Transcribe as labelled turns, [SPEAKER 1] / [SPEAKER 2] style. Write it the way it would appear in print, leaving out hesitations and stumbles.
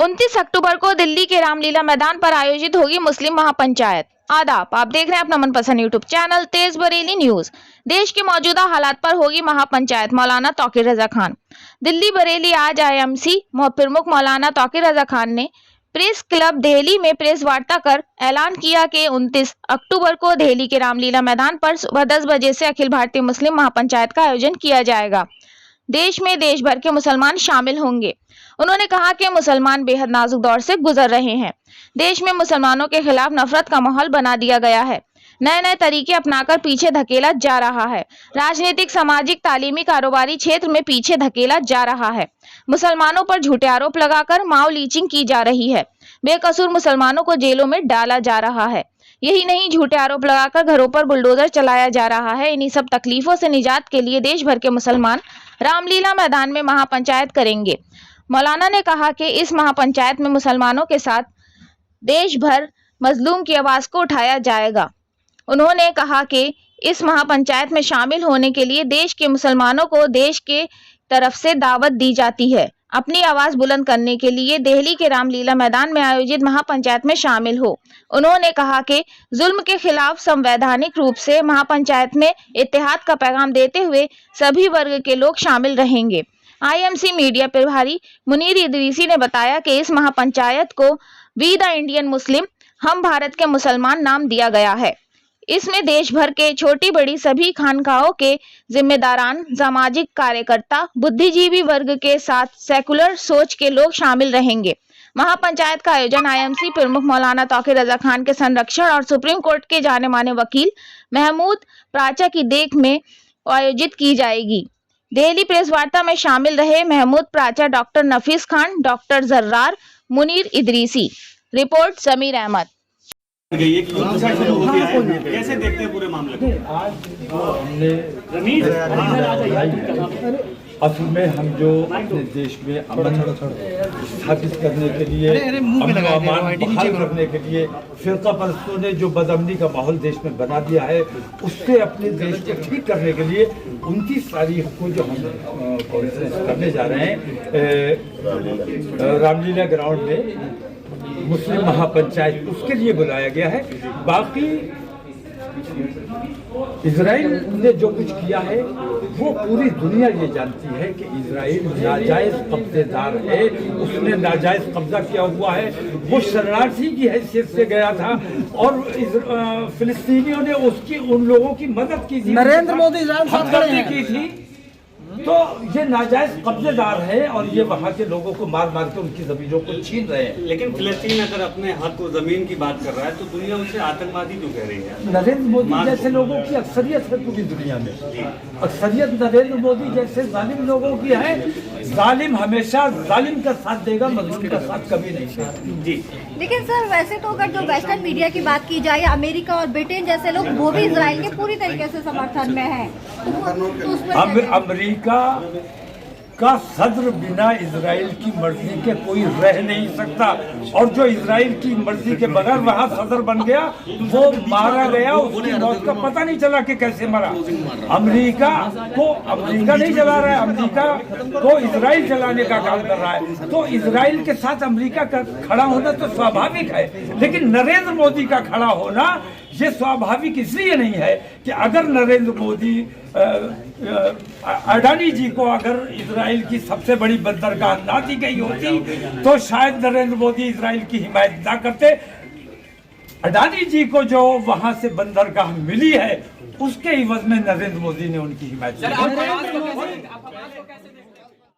[SPEAKER 1] 29 अक्टूबर को दिल्ली के रामलीला मैदान पर आयोजित होगी मुस्लिम महापंचायत। आदाब, आप देख रहे हैं अपना मनपसंद यूट्यूब चैनल तेज बरेली न्यूज। देश की मौजूदा हालात पर होगी महापंचायत, मौलाना तौकीर रजा खान। दिल्ली बरेली आज आईएमसी प्रमुख मौलाना तौकीर रजा खान ने प्रेस क्लब दिल्ली में प्रेस वार्ता कर ऐलान किया कि 29 अक्टूबर को दिल्ली के रामलीला मैदान पर सुबह 10 बजे से अखिल भारतीय मुस्लिम महापंचायत का आयोजन किया जाएगा। देश में देश भर के मुसलमान शामिल होंगे। उन्होंने कहा कि मुसलमान बेहद नाजुक दौर से गुजर रहे हैं। देश में मुसलमानों के खिलाफ नफरत का माहौल बना दिया गया है। नए नए तरीके अपनाकर पीछे धकेला जा रहा है। राजनीतिक, सामाजिक, तालीमी, कारोबारी क्षेत्र में पीछे धकेला जा रहा है। मुसलमानों पर झूठे आरोप लगाकर माओ लीचिंग की जा रही है। बेकसूर मुसलमानों को जेलों में डाला जा रहा है। यही नहीं, झूठे आरोप लगाकर घरों पर बुलडोजर चलाया जा रहा है। इन्हीं सब तकलीफों से निजात के लिए देश भर के मुसलमान रामलीला मैदान में महापंचायत करेंगे। मौलाना ने कहा कि इस महापंचायत में मुसलमानों के साथ देश भर मजलूम की आवाज को उठाया जाएगा। उन्होंने कहा कि इस महापंचायत में शामिल होने के लिए देश के मुसलमानों को देश के तरफ से दावत दी जाती है। अपनी आवाज बुलंद करने के लिए दिल्ली के रामलीला मैदान में आयोजित महापंचायत में शामिल हो। उन्होंने कहा कि जुल्म के खिलाफ संवैधानिक रूप से महापंचायत में इत्तेहाद का पैगाम देते हुए सभी वर्ग के लोग शामिल रहेंगे। आईएमसी मीडिया प्रभारी मुनीर इदरीसी ने बताया कि इस महापंचायत को वी द इंडियन मुस्लिम, हम भारत के मुसलमान नाम दिया गया है। इसमें देश भर के छोटी बड़ी सभी खानकाहों के जिम्मेदारान, सामाजिक कार्यकर्ता, बुद्धिजीवी वर्ग के साथ सेकुलर सोच के लोग शामिल रहेंगे। महापंचायत का आयोजन आईएमसी प्रमुख मौलाना तौकीर रजा खान के संरक्षण और सुप्रीम कोर्ट के जाने माने वकील महमूद प्राचा की देख में आयोजित की जाएगी। दिल्ली प्रेस वार्ता में शामिल रहे महमूद प्राचा, डॉक्टर नफीस खान, डॉक्टर जर्रार, मुनीर इदरीसी। रिपोर्ट समीर अहमद।
[SPEAKER 2] कैसे देखते हैं पूरे मामले को?
[SPEAKER 3] आज असल में हम जो अपने देश में अमन स्थापित करने के लिए, बहाल करने के लिए फिरका परस्तों ने जो बदअमनी का माहौल देश में बना दिया है, उससे अपने देश को ठीक करने के लिए 29 तारीख को जो हम कॉन्फ्रेंस करने जा रहे हैं रामलीला ग्राउंड में मुस्लिम महापंचायत, उसके लिए बुलाया गया है। बाकी इजराइल ने जो कुछ किया है वो पूरी दुनिया ये जानती है कि इजराइल नाजायज कब्जेदार है। उसने नाजायज कब्जा किया हुआ है। वो शरणार्थी की हैसियत से गया था और फिलिस्तीनियों ने उसकी उन लोगों की मदद की थी,
[SPEAKER 4] नरेंद्र मोदी
[SPEAKER 3] हमदर्दी की थी। तो ये नाजायज कब्जेदार है और ये वहाँ के लोगों को मार मार के उनकी जमीनों को छीन रहे हैं।
[SPEAKER 2] लेकिन फिलिस्तीन अगर अपने हक को जमीन की बात कर रहा है तो दुनिया उसे आतंकवादी क्यों कह रही है?
[SPEAKER 3] नरेंद्र मोदी जैसे लोगों की अक्सरियत है पूरी दुनिया में। अक्सरियत नरेंद्र मोदी जैसे जालिम लोगों की है। जालिम हमेशा जालिम का साथ देगा, मजलूम का साथ कभी नहीं देगा। जी।
[SPEAKER 5] लेकिन सर, वैसे तो अगर जो वेस्टर्न मीडिया की बात की जाए, अमेरिका और ब्रिटेन जैसे लोग वो भी इजराइल के पूरी तरीके से समर्थन में है, तो उसमें
[SPEAKER 3] अमेरिका का सदर बिना इजराइल की मर्जी के कोई रह नहीं सकता, और जो इजराइल की मर्जी के बगैर वहाँ सदर बन गया वो मारा गया। उसकी मौत का पता नहीं चला कि कैसे मरा। अमेरिका को अमेरिका नहीं चला रहा है, अमेरिका को इजराइल चलाने का काम कर रहा है। तो इजराइल के साथ अमेरिका का खड़ा होना तो स्वाभाविक है, लेकिन नरेंद्र मोदी का खड़ा होना ये स्वाभाविक इसलिए नहीं है कि अगर नरेंद्र मोदी अडानी जी को अगर इजराइल की सबसे बड़ी बंदरगाह ना दी गई होती तो शायद नरेंद्र मोदी इजराइल की हिमायत ना करते। अडानी जी को जो वहां से बंदरगाह मिली है उसके इवज में नरेंद्र मोदी ने उनकी हिमायत की।